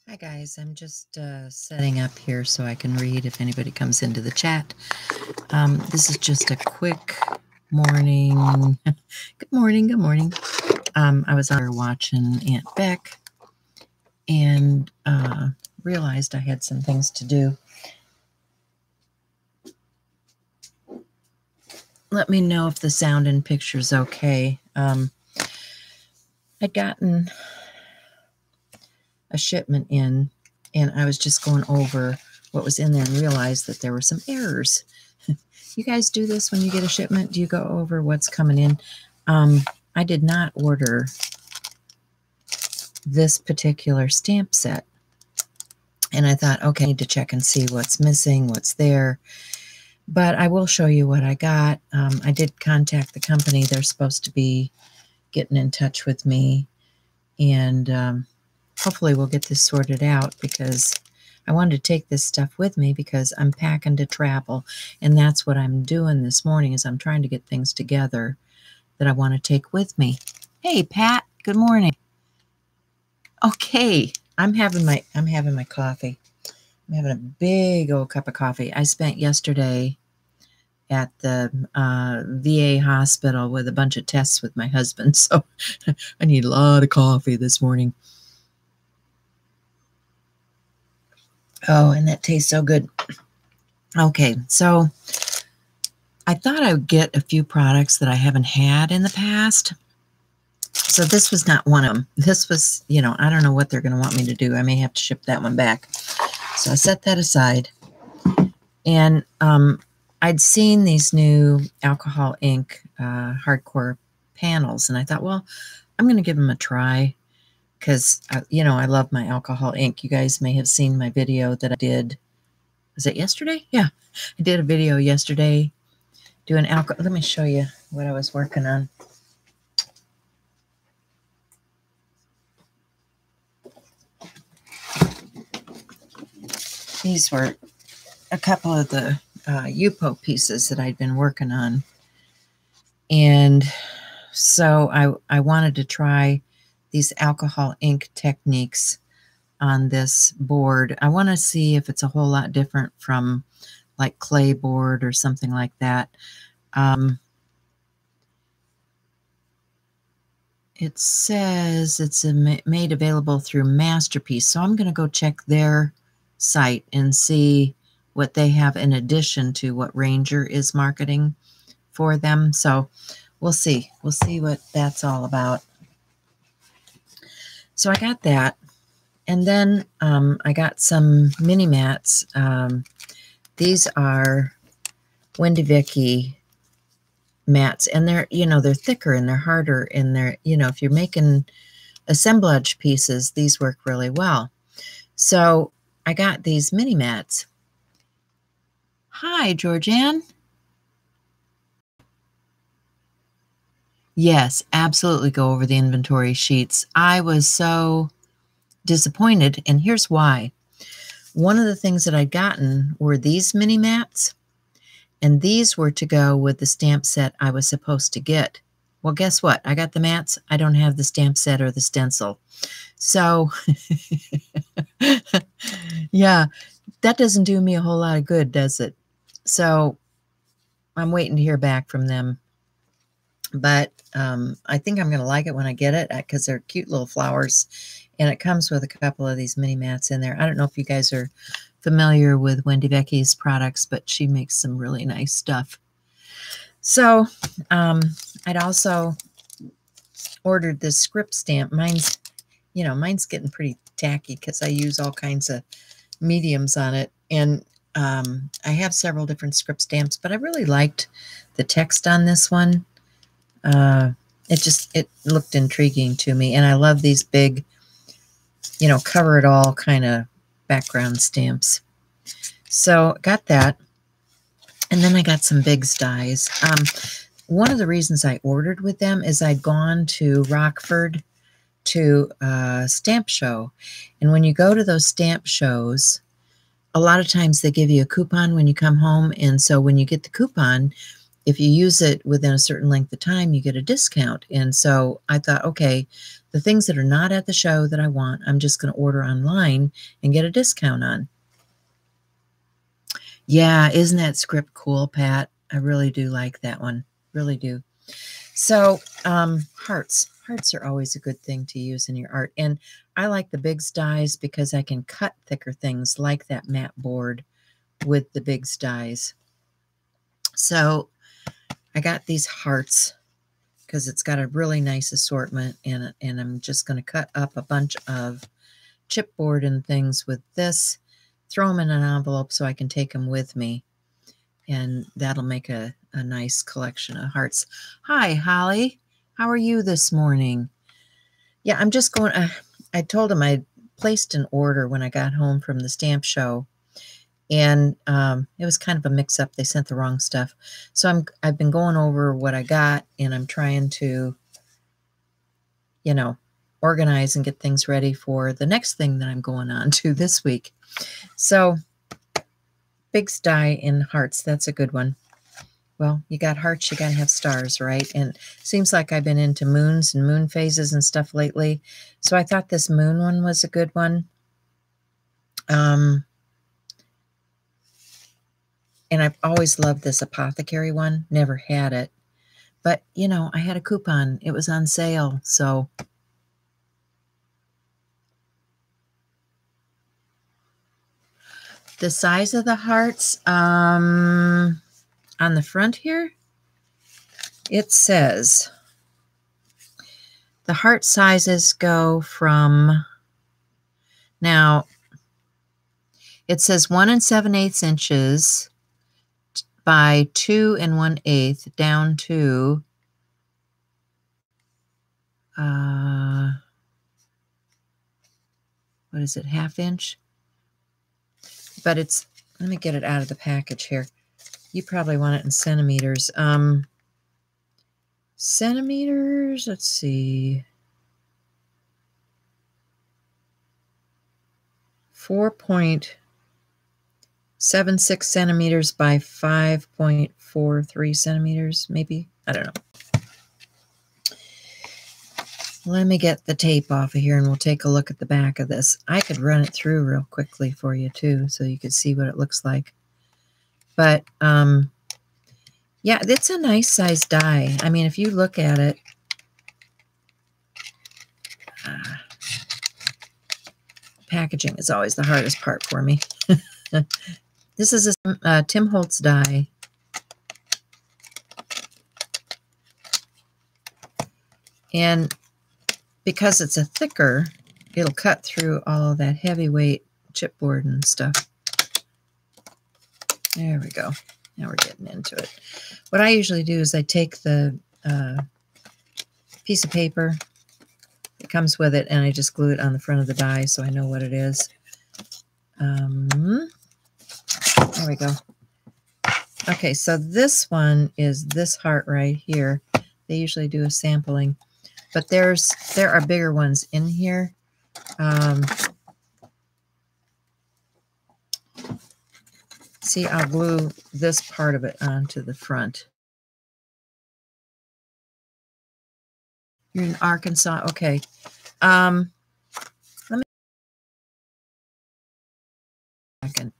Hi guys, I'm just setting up here so I can read if anybody comes into the chat. This is just a quick morning. Good morning, good morning. I was out here watching Aunt Beck and realized I had some things to do. Let me know if the sound and picture's okay. I'd gotten a shipment in, and I was just going over what was in there and realized that there were some errors. You guys do this when you get a shipment? Do you go over what's coming in? I did not order this particular stamp set. And I thought, okay, I need to check and see what's missing, what's there. But I will show you what I got. I did contact the company. They're supposed to be getting in touch with me. And hopefully we'll get this sorted out, because I wanted to take this stuff with me because I'm packing to travel. And that's what I'm doing this morning, is I'm trying to get things together that I want to take with me. Hey, Pat, good morning. Okay, I'm having my coffee. I'm having a big old cup of coffee. I spent yesterday at the VA hospital with a bunch of tests with my husband, so I need a lot of coffee this morning. Oh, and that tastes so good. Okay, so I thought I would get a few products that I haven't had in the past. So this was not one of them. This was, I don't know what they're going to want me to do. I may have to ship that one back. So I set that aside. And I'd seen these new alcohol ink hardcore panels. And I thought, well, I'm going to give them a try, because, I love my alcohol ink. You guys may have seen my video that I did. Was it yesterday? Yeah, I did a video yesterday doing alcohol. Let me show you what I was working on. These were a couple of the Yupo pieces that I'd been working on. And so I wanted to try these alcohol ink techniques on this board. I want to see if it's a whole lot different from like clay board or something like that. It says it's made available through Masterpiece. So I'm going to go check their site and see what they have in addition to what Ranger is marketing for them. So we'll see. We'll see what that's all about. So I got that. And then I got some mini mats. These are Wendy Vicky mats, and they're, they're thicker and they're harder, and they're, if you're making assemblage pieces, these work really well. So I got these mini mats. Hi, Georgianne. Yes, absolutely go over the inventory sheets. I was so disappointed, and here's why. One of the things that I'd gotten were these mini mats, and these were to go with the stamp set I was supposed to get. Well, guess what? I got the mats. I don't have the stamp set or the stencil. So, yeah, that doesn't do me a whole lot of good, does it? So I'm waiting to hear back from them. But I think I'm going to like it when I get it, because they're cute little flowers. And it comes with a couple of these mini mats in there. I don't know if you guys are familiar with Wendy Becky's products, but she makes some really nice stuff. So I'd also ordered this script stamp. Mine's getting pretty tacky because I use all kinds of mediums on it. And I have several different script stamps, but I really liked the text on this one. It looked intriguing to me. And I love these big, cover it all kind of background stamps. So got that. And then I got some Biggs dies. One of the reasons I ordered with them is I'd gone to Rockford to a stamp show. And when you go to those stamp shows, a lot of times they give you a coupon when you come home. And so when you get the coupon, if you use it within a certain length of time, you get a discount. And so I thought, okay, the things that are not at the show that I want, I'm just going to order online and get a discount on. Yeah, isn't that script cool, Pat? I really do like that one. Really do. So hearts. Hearts are always a good thing to use in your art. And I like the Bigz dies because I can cut thicker things like that matte board with the Bigz dies. So I got these hearts because it's got a really nice assortment, and I'm just going to cut up a bunch of chipboard and things with this, throw them in an envelope so I can take them with me, and that'll make a nice collection of hearts. Hi, Holly. How are you this morning? Yeah, I'm just going, I told him I placed an order when I got home from the stamp show, and it was kind of a mix-up. They sent the wrong stuff. So I've been going over what I got, and I'm trying to, you know, organize and get things ready for the next thing that I'm going on to this week. So Bigz die in hearts, that's a good one. Well, you got hearts, you got to have stars, right? And seems like I've been into moons and moon phases and stuff lately. So I thought this moon one was a good one. And I've always loved this apothecary one. Never had it. But, you know, I had a coupon. It was on sale. So the size of the hearts, on the front here, it says the heart sizes go from, now it says 1 7/8 inches by 2 1/8 down to what is it, 1/2 inch? But it's, let me get it out of the package here. You probably want it in centimeters. Centimeters, let's see. 4.76 centimeters by 5.43 centimeters, maybe. I don't know. Let me get the tape off of here and we'll take a look at the back of this. I could run it through real quickly for you too, so you could see what it looks like. But yeah, it's a nice size die. I mean, if you look at it, packaging is always the hardest part for me. This is a Tim Holtz die. And because it's a thicker, it'll cut through all of that heavyweight chipboard and stuff. There we go. Now we're getting into it. What I usually do is I take the piece of paper that comes with it and I just glue it on the front of the die so I know what it is. There we go. Okay, so this one is this heart right here. They usually do a sampling, but there are bigger ones in here. See, I'll glue this part of it onto the front. You're in Arkansas? Okay. Let me second.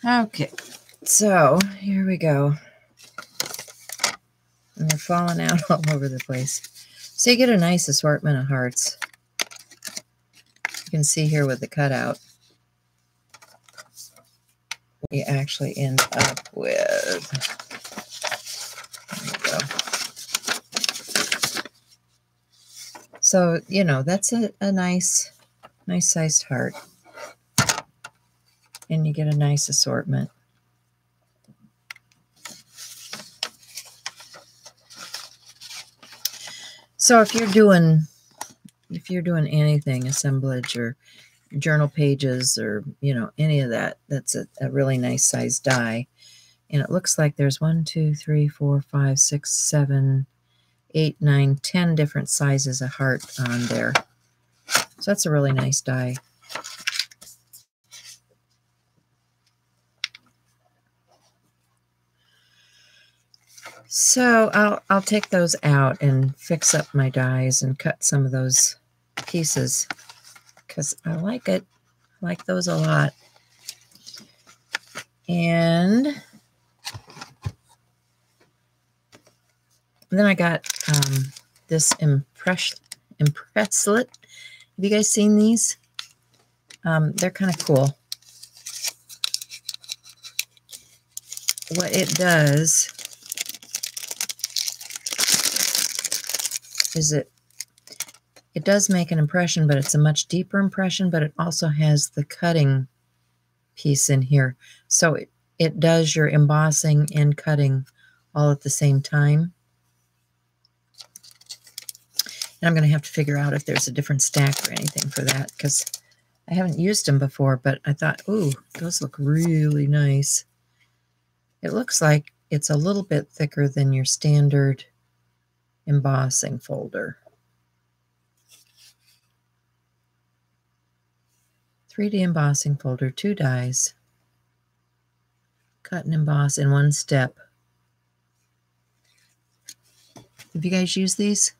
Okay, so here we go. they're falling out all over the place. So you get a nice assortment of hearts. You can see here with the cutout what you actually end up with. There you go. So, you know, that's a nice sized heart. And you get a nice assortment. So if you're doing anything, assemblage or journal pages or, you know, any of that, that's a really nice size die. And it looks like there's 1, 2, 3, 4, 5, 6, 7, 8, 9, 10 different sizes of heart on there. So that's a really nice die. So I'll take those out and fix up my dies and cut some of those pieces because I like it. I like those a lot. And then I got this Impresslet. Have you guys seen these? They're kind of cool. What it does is it does make an impression, but it's a much deeper impression, but it also has the cutting piece in here. So it does your embossing and cutting all at the same time. And I'm going to have to figure out if there's a different stack or anything for that because I haven't used them before, but I thought, ooh, those look really nice. It looks like it's a little bit thicker than your standard embossing folder. 3D embossing folder, 2 dies. Cut and emboss in 1 step. Have you guys used these?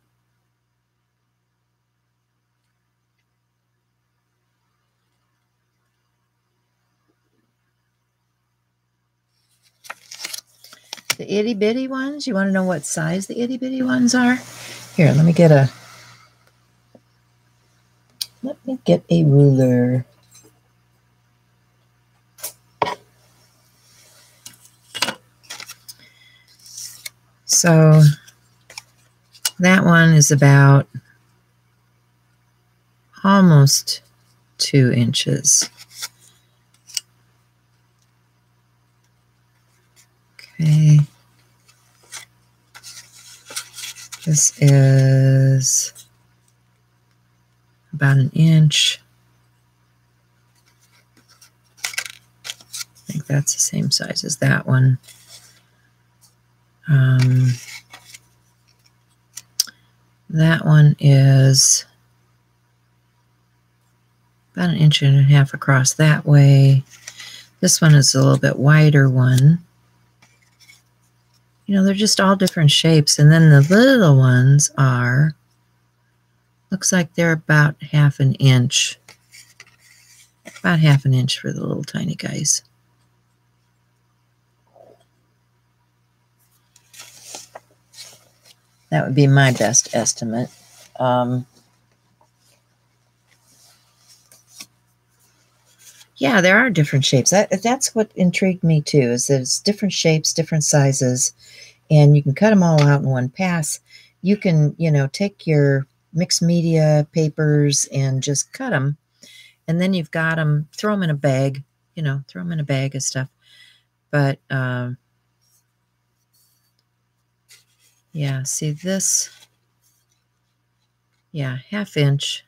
The itty bitty ones? You want to know what size the itty bitty ones are? Here, let me get a ruler. So that one is about almost 2 inches. Okay. This is about 1 inch. I think that's the same size as that one. That one is about 1.5 inches across that way. This one is a little bit wider one. You know, they're just all different shapes. And then the little ones are, looks like they're about 1/2 inch. About 1/2 inch for the little tiny guys. That would be my best estimate. Yeah, there are different shapes. That's what intrigued me too, is that it's different shapes, different sizes, and you can cut them all out in one pass. You can, you know, take your mixed media papers and just cut them, and then you've got them, throw them in a bag, you know, throw them in a bag of stuff. But yeah, see this? Yeah, 1/2 inch.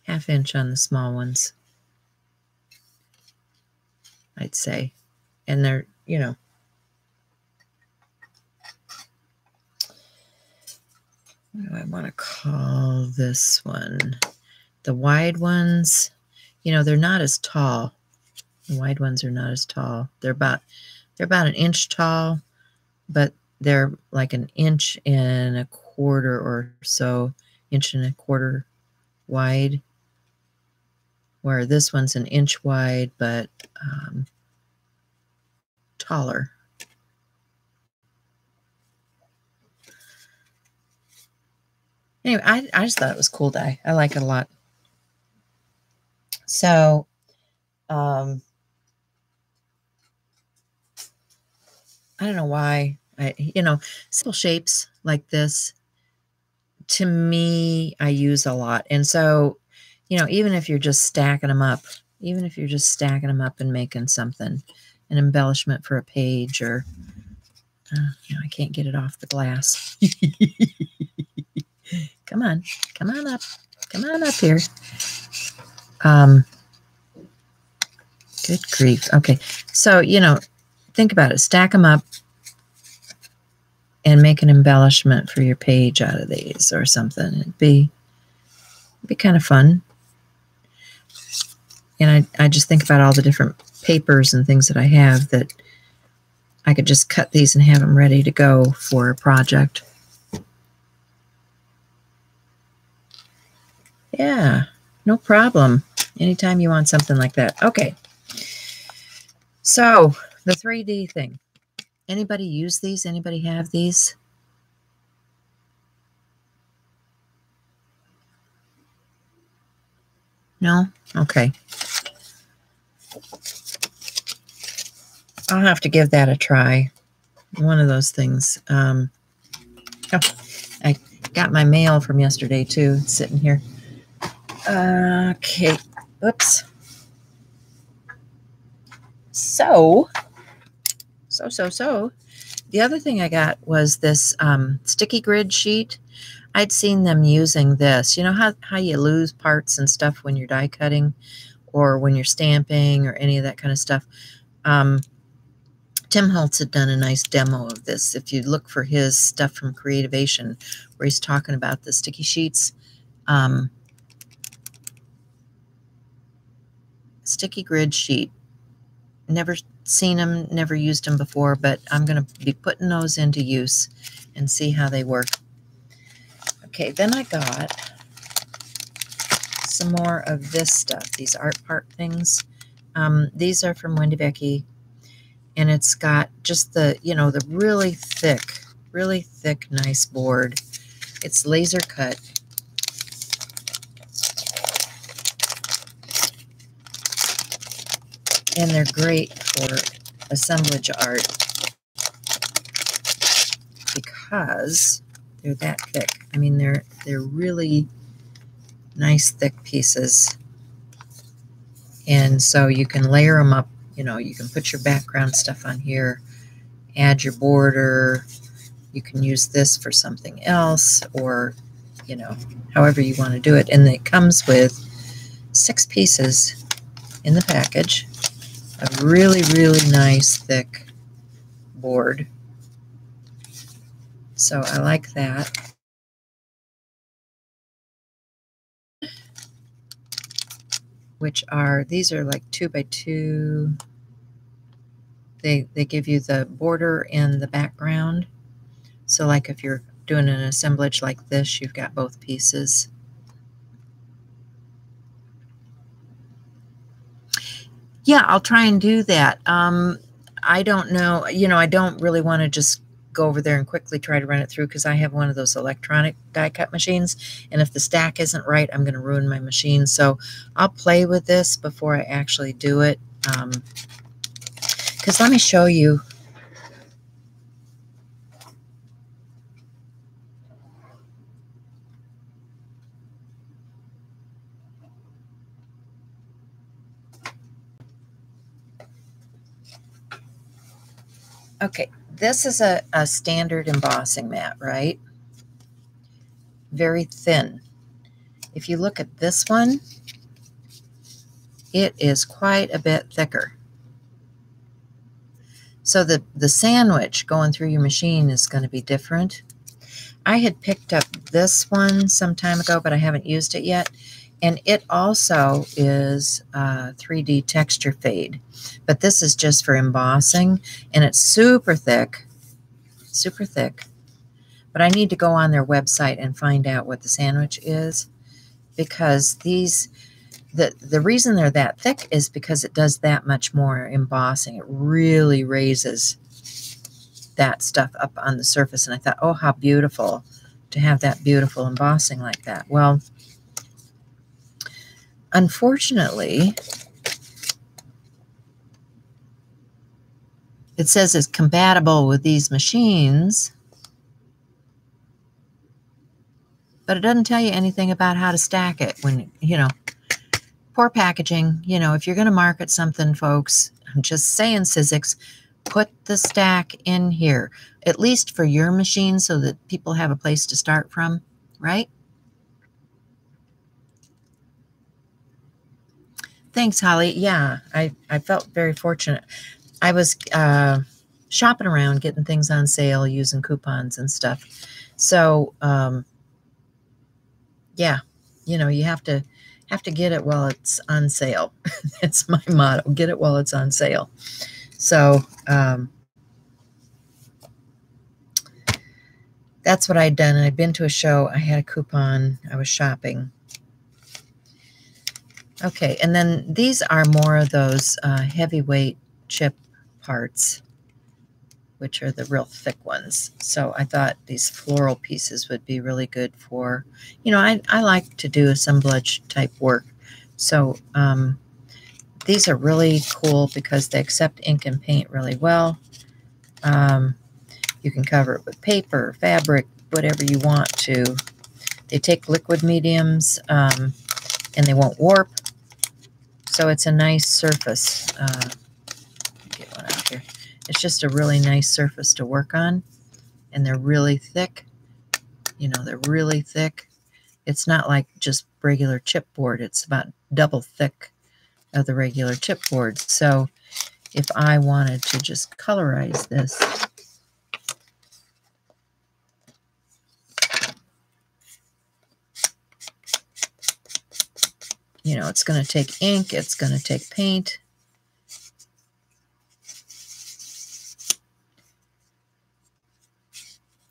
1/2 inch on the small ones, I'd say. And they're, you know, what do I want to call this one? The wide ones, you know, they're not as tall. The wide ones are not as tall. They're about 1 inch tall, but they're like 1.25 inches or so, 1.25 inches wide. Where this one's 1 inch wide, but taller. Anyway, I just thought it was a cool die. I like it a lot. So, I don't know why. Simple shapes like this, to me, I use a lot. And so, even if you're just stacking them up, and making something, an embellishment for a page, or, I can't get it off the glass. Come on up. Come on up here. Good grief. Okay. So, think about it. Stack them up and make an embellishment for your page out of these or something. It'd be kind of fun. And I just think about all the different papers and things that I have that I could just cut these and have them ready to go for a project. Yeah, no problem. Anytime you want something like that. Okay. So, the 3D thing. Anybody use these? Anybody have these? No? Okay. I'll have to give that a try. One of those things. Oh, I got my mail from yesterday too. It's sitting here. Okay. Oops. So. The other thing I got was this sticky grid sheet. I'd seen them using this. You know how you lose parts and stuff when you're die cutting or when you're stamping or any of that kind of stuff. Tim Holtz had done a nice demo of this. If you look for his stuff from Creativation, where he's talking about the sticky sheets, sticky grid sheet. Never seen them, never used them before, but I'm going to be putting those into use and see how they work. Okay, then I got some more of this stuff, these art part things. These are from Wendy Becky, and it's got just the, the really thick, nice board. It's laser cut. And they're great for assemblage art because they're that thick. I mean, they're really nice, thick pieces. And so you can layer them up. You can put your background stuff on here, add your border. You can use this for something else, or, however you want to do it. And it comes with 6 pieces in the package. A really nice thick board. So I like that. These are like 2 by 2. They give you the border and the background. So like if you're doing an assemblage like this, you've got both pieces. Yeah, I'll try and do that. I don't know. I don't really want to just go over there and quickly try to run it through because I have one of those electronic die cut machines. And if the stack isn't right, I'm going to ruin my machine. So I'll play with this before I actually do it. Because let me show you. Okay, this is a standard embossing mat, right? Very thin. If you look at this one, it is quite a bit thicker. So the sandwich going through your machine is going to be different. I had picked up this one some time ago, but I haven't used it yet. And it also is 3D texture fade. But this is just for embossing, and it's super thick. Super thick. But I need to go on their website and find out what the sandwich is, because the reason they're that thick is because it does that much more embossing. It really raises that stuff up on the surface. And I thought, oh, how beautiful to have that beautiful embossing like that. Well, unfortunately, it says it's compatible with these machines, but it doesn't tell you anything about how to stack it when, poor packaging. If you're going to market something, folks, I'm just saying, Sizzix, put the stack in here, at least for your machine, so that people have a place to start from, right? Thanks, Holly. Yeah, I felt very fortunate. I was shopping around, getting things on sale, using coupons and stuff. So, yeah, you have to get it while it's on sale. That's my motto. Get it while it's on sale. So, that's what I'd done. I'd been to a show. I had a coupon. I was shopping. Okay, and then these are more of those heavyweight chip parts, which are the real thick ones. So I thought these floral pieces would be really good for, I like to do assemblage type work. So these are really cool because they accept ink and paint really well. You can cover it with paper, fabric, whatever you want to. They take liquid mediums and they won't warp. So it's a nice surface. Get one out here. It's just a really nice surface to work on. And they're really thick. They're really thick. It's not like just regular chipboard. It's about double thick of the regular chipboard. So if I wanted to just colorize this, it's going to take ink, it's going to take paint.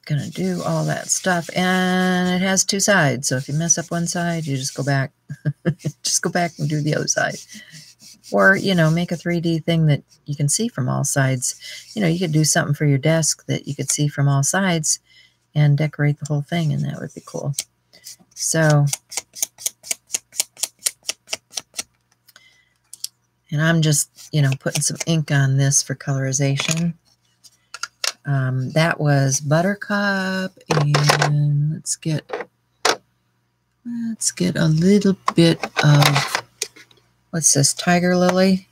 Going to do all that stuff, and it has two sides. So if you mess up one side, you just go back, just go back and do the other side. Or, make a 3D thing that you can see from all sides. You could do something for your desk that you could see from all sides and decorate the whole thing, and that would be cool. So, and I'm just, putting some ink on this for colorization. That was Buttercup, and let's get a little bit of, what's this, Tiger Lily?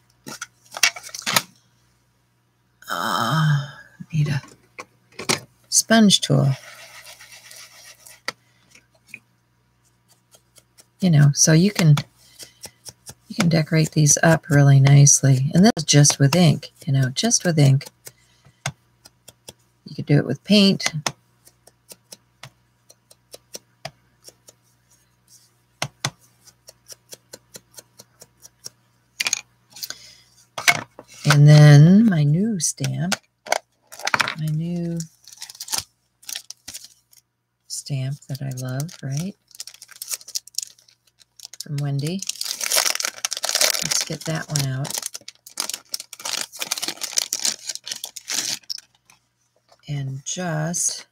Need a sponge tool. So you can decorate these up really nicely. And this is just with ink, just with ink. You could do it with paint. And then my new stamp that I love, right? From Wendy. Let's get that one out. And just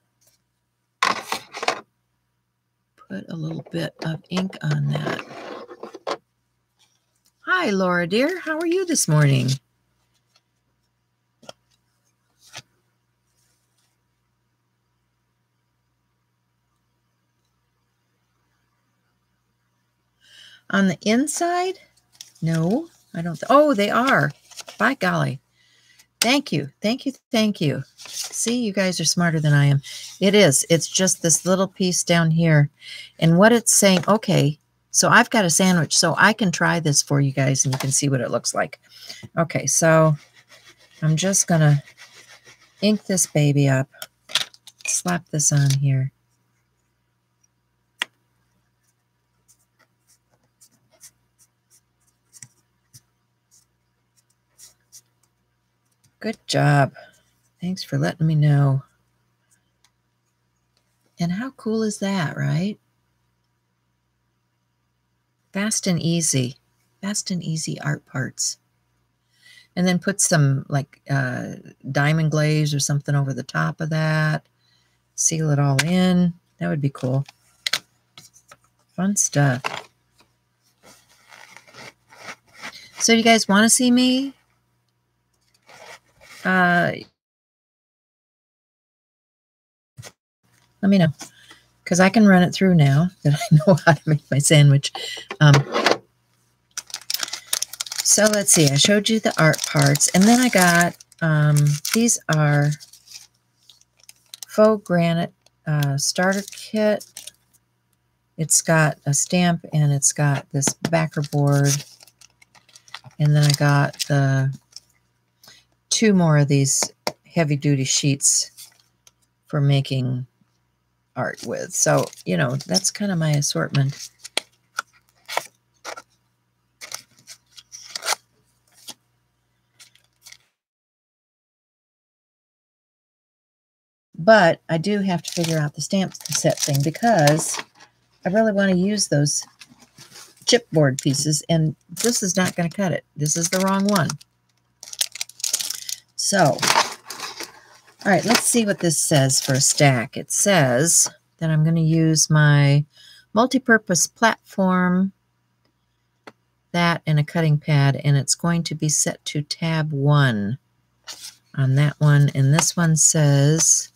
put a little bit of ink on that. Hi, Laura dear. How are you this morning? On the inside? No, I don't. Oh, they are. By golly. Thank you. Thank you. Thank you. See, you guys are smarter than I am. It is. It's just this little piece down here. And what it's saying, okay, so I've got a sandwich, so I can try this for you guys and you can see what it looks like. Okay, so I'm just going to ink this baby up, slap this on here. Good job. Thanks for letting me know. And how cool is that, right? Fast and easy art parts. And then put some like diamond glaze or something over the top of that. Seal it all in. That would be cool. Fun stuff. So you guys want to see me? Let me know, because I can run it through now that I know how to make my sandwich. So let's see. I showed you the art parts, and then I got these are faux granite starter kit. It's got a stamp and it's got this backer board. And then I got the 2 more of these heavy duty sheets for making art with. So, you know, that's kind of my assortment. But I do have to figure out the stamp set thing because I really want to use those chipboard pieces, and this is not going to cut it. This is the wrong one. So, all right, let's see what this says for a stack. It says that I'm going to use my multi-purpose platform, that and a cutting pad, and it's going to be set to tab 1 on that one. And this one says,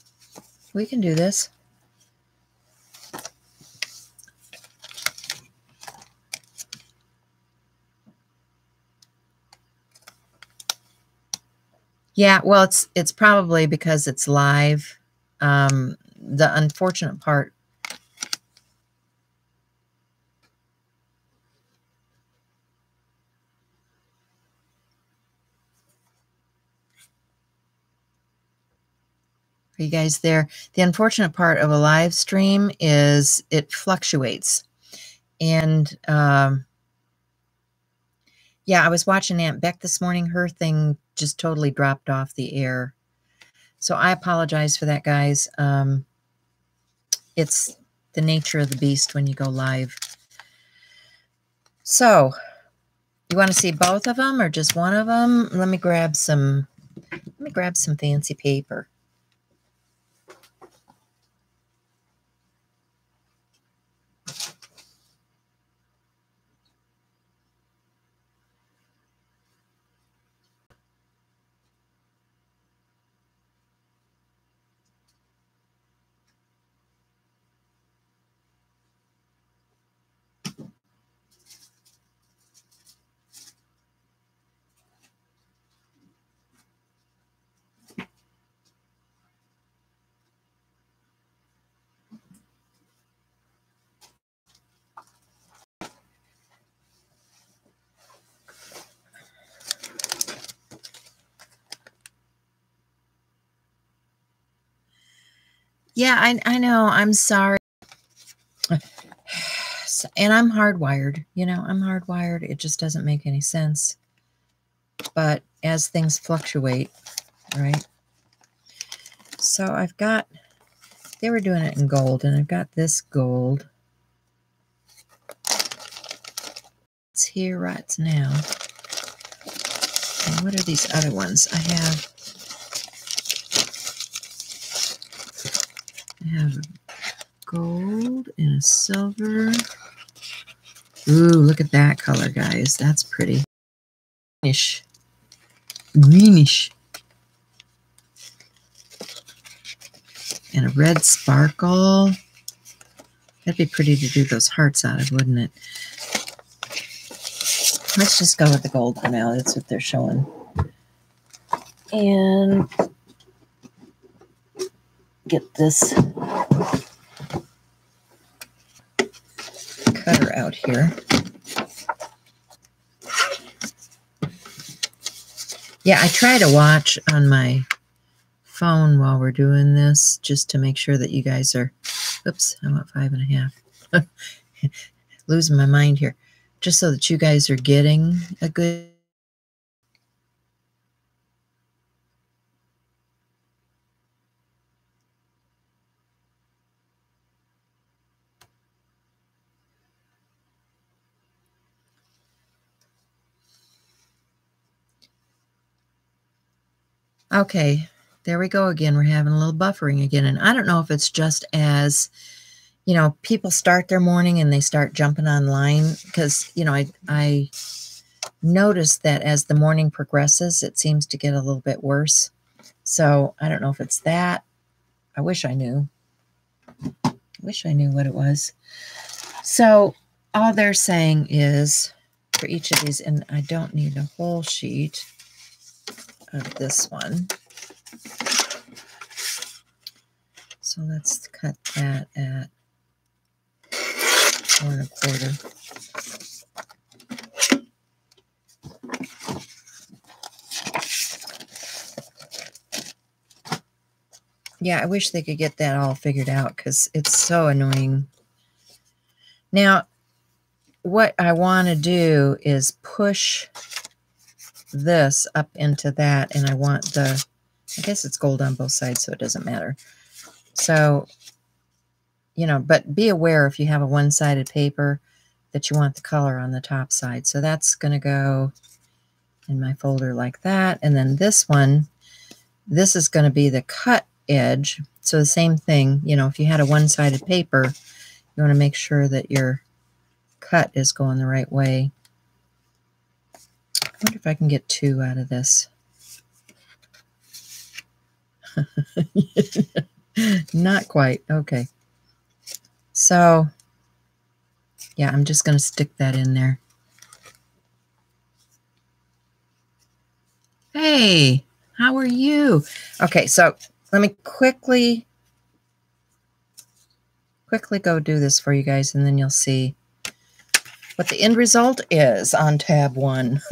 we can do this. Yeah, well, it's probably because it's live. The unfortunate part, are you guys there? The unfortunate part of a live stream is it fluctuates. And yeah, I was watching Aunt Beck this morning. Her thing just totally dropped off the air. So I apologize for that, guys. It's the nature of the beast when you go live. So, you want to see both of them or just one of them? Let me grab some fancy paper. Yeah, I know. I'm sorry. And I'm hardwired. You know, I'm hardwired. It just doesn't make any sense. But as things fluctuate, right? So I've got, they were doing it in gold, and I've got this gold. It's here right now. And what are these other ones? I have gold and a silver. Ooh, look at that color, guys. That's pretty. Greenish. Greenish. And a red sparkle. That'd be pretty to do those hearts out of, wouldn't it? Let's just go with the gold for now. That's what they're showing. And get this cutter out here. Yeah, I try to watch on my phone while we're doing this just to make sure that you guys are, oops, I want 5.5. Losing my mind here. Just so that you guys are getting a good. Okay, there we go again. We're having a little buffering again. And I don't know if it's just as you know, people start their morning and they start jumping online because, you know, I noticed that as the morning progresses, it seems to get a little bit worse. So I don't know if it's that. I wish I knew. I wish I knew what it was. So all they're saying is for each of these, and I don't need a whole sheet of this one. So let's cut that at 1 1/4. Yeah, I wish they could get that all figured out because it's so annoying. Now, what I want to do is push this up into that, and I want the, I guess it's gold on both sides, so it doesn't matter. So, you know, but be aware if you have a one-sided paper that you want the color on the top side. So that's going to go in my folder like that. And then this one, this is going to be the cut edge. So the same thing, you know, if you had a one-sided paper, you want to make sure that your cut is going the right way. I wonder if I can get 2 out of this. Not quite. Okay. So, yeah, I'm just going to stick that in there. Hey, how are you? Okay, so let me quickly go do this for you guys, and then you'll see what the end result is on tab 1.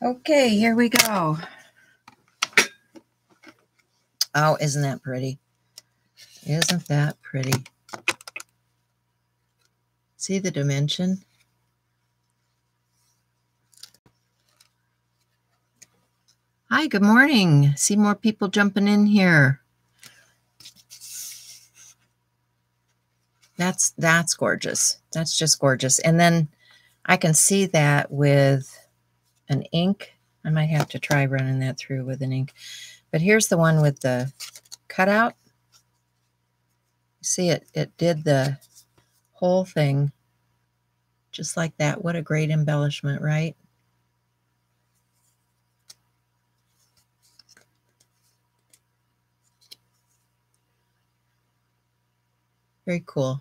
Okay, here we go. Oh, isn't that pretty? Isn't that pretty? See the dimension? Hi, good morning. See more people jumping in here. That's gorgeous. That's just gorgeous. And then I can see that with an ink. I might have to try running that through with an ink. But here's the one with the cutout. See, it did the whole thing just like that. What a great embellishment, right? Very cool.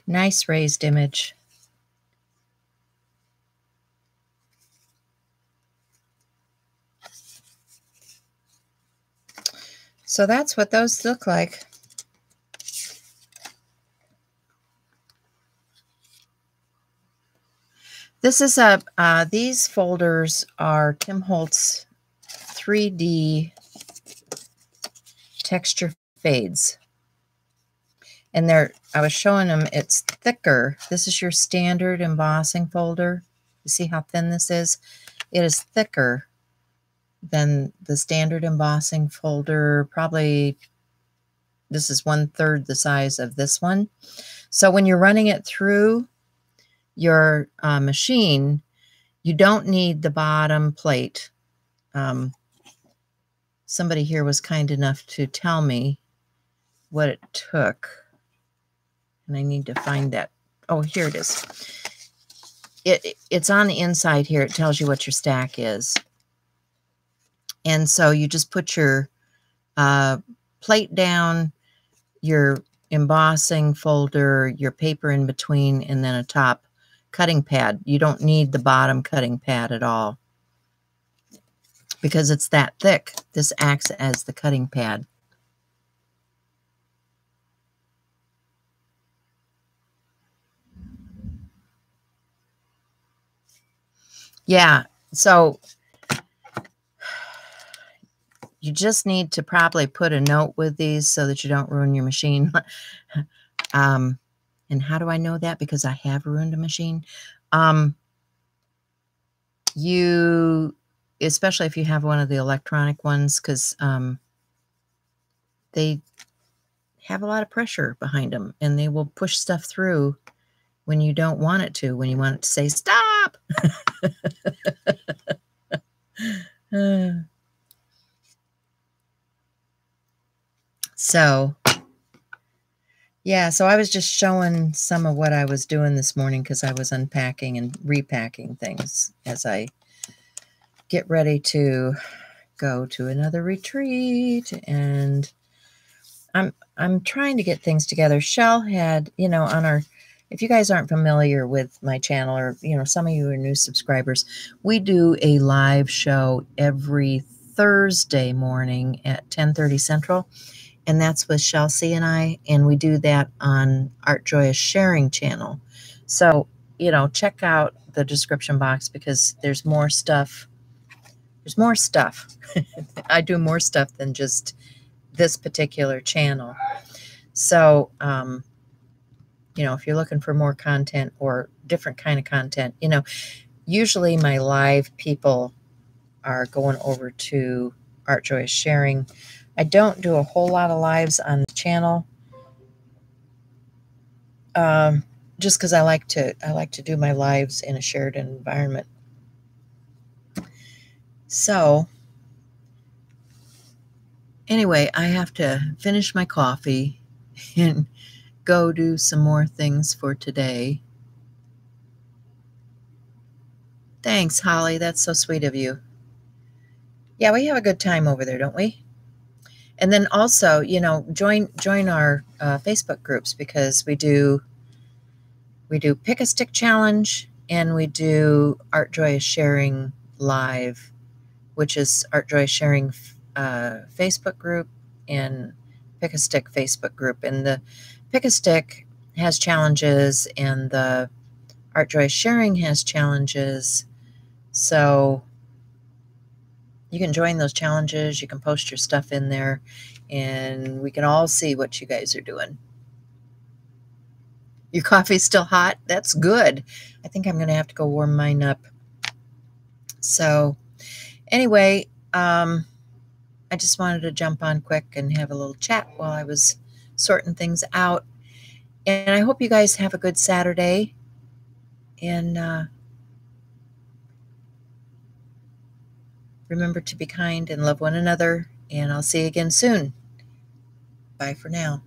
Nice raised image. So that's what those look like. This is these folders are Tim Holtz 3D texture fades. And I was showing them it's thicker. This is your standard embossing folder. You see how thin this is? It is thicker than the standard embossing folder. Probably this is 1/3 the size of this one. So when you're running it through your machine, you don't need the bottom plate. Somebody here was kind enough to tell me what it took. And I need to find that. Oh, here it is. It's on the inside here. It tells you what your stack is. And so you just put your plate down, your embossing folder, your paper in between, and then a top cutting pad. You don't need the bottom cutting pad at all because it's that thick. This acts as the cutting pad. Yeah, so you just need to probably put a note with these so that you don't ruin your machine. And how do I know that? Because I have ruined a machine. Especially if you have one of the electronic ones, because they have a lot of pressure behind them, and they will push stuff through when you don't want it to, when you want it to say, stop. So, yeah, so I was just showing some of what I was doing this morning because I was unpacking and repacking things as I get ready to go to another retreat. And I'm trying to get things together. Shell had, on our, if you guys aren't familiar with my channel, or, some of you are new subscribers, we do a live show every Thursday morning at 10:30 Central. And that's with Chelsea and I, and we do that on Art Joyous Sharing channel. So, check out the description box because there's more stuff. There's more stuff. I do more stuff than just this particular channel. So, if you're looking for more content or different kind of content, usually my live people are going over to Art Joyous Sharing. I don't do a whole lot of lives on the channel, just because I like to do my lives in a shared environment. So anyway, I have to finish my coffee and go do some more things for today. Thanks, Holly. That's so sweet of you. Yeah, we have a good time over there, don't we? And then also, join our Facebook groups, because we do Pick a Stick Challenge, and we do Art Joyous Sharing Live, which is Art Joyous Sharing Facebook group and Pick a Stick Facebook group. And the Pick a Stick has challenges, and the Art Joyous Sharing has challenges. So you can join those challenges. You can post your stuff in there, and we can all see what you guys are doing. Your coffee's still hot? That's good. I think I'm going to have to go warm mine up. So anyway, I just wanted to jump on quick and have a little chat while I was sorting things out. And I hope you guys have a good Saturday. And remember to be kind and love one another. And I'll see you again soon. Bye for now.